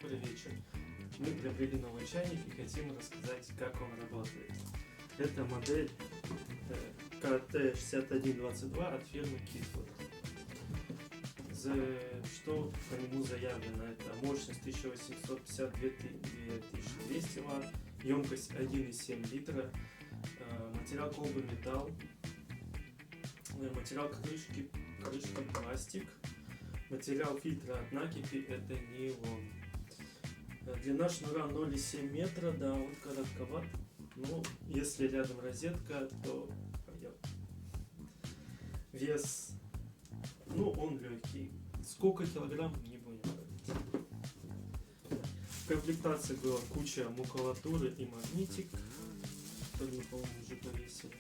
Добрый вечер. Мы приобрели новый чайник и хотим рассказать, как он работает. Это модель KT6122 от фирмы Kitwood. Что по нему заявлено? Это мощность 1852 Вт, емкость 1,7 литра, материал колбы металл, материал крышка пластик, материал фильтра от накипи это нейлон. Длина шнура 0,7 метра, да, он коротковат, но если рядом розетка, то пойдет. Вес, он легкий. Сколько килограмм, не будем говорить. В комплектации была куча макулатуры и магнитик, который мы, по-моему, уже повесили.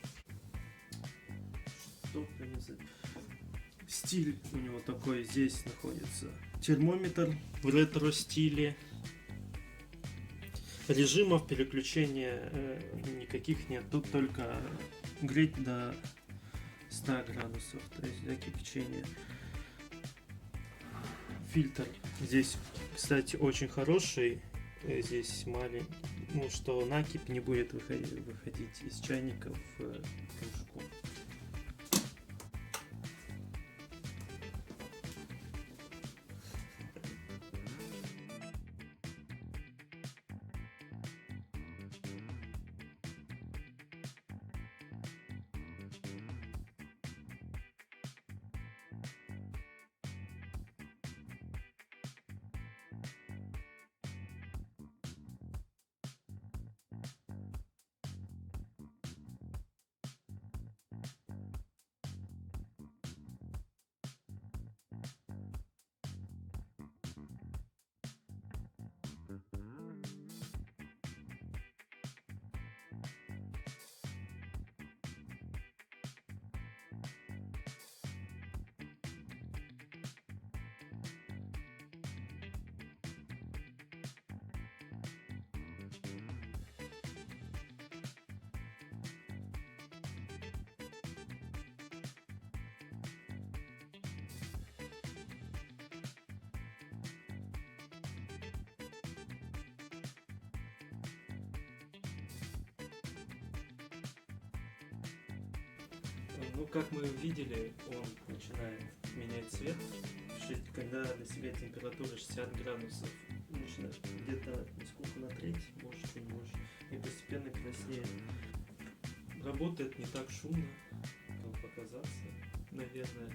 Что принесет? Стиль у него такой, здесь находится термометр в ретро-стиле. Режимов переключения никаких нет, тут только греть до 100 градусов, то есть для кипячения. Фильтр здесь, кстати, очень хороший, здесь маленький, что накипь не будет выходить из чайника в кружку. Как мы видели, он начинает менять цвет, когда на себя температура 60 градусов, начинает где-то на треть, может чуть больше, и постепенно краснеет. Работает не так шумно, как показаться, наверное.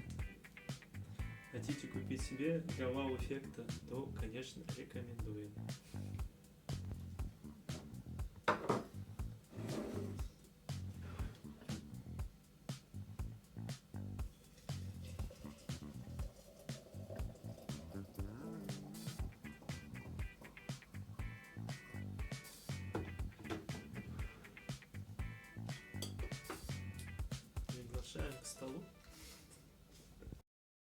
Хотите купить себе для вау-эффекта, то, конечно, рекомендуем. Приглашаем к столу.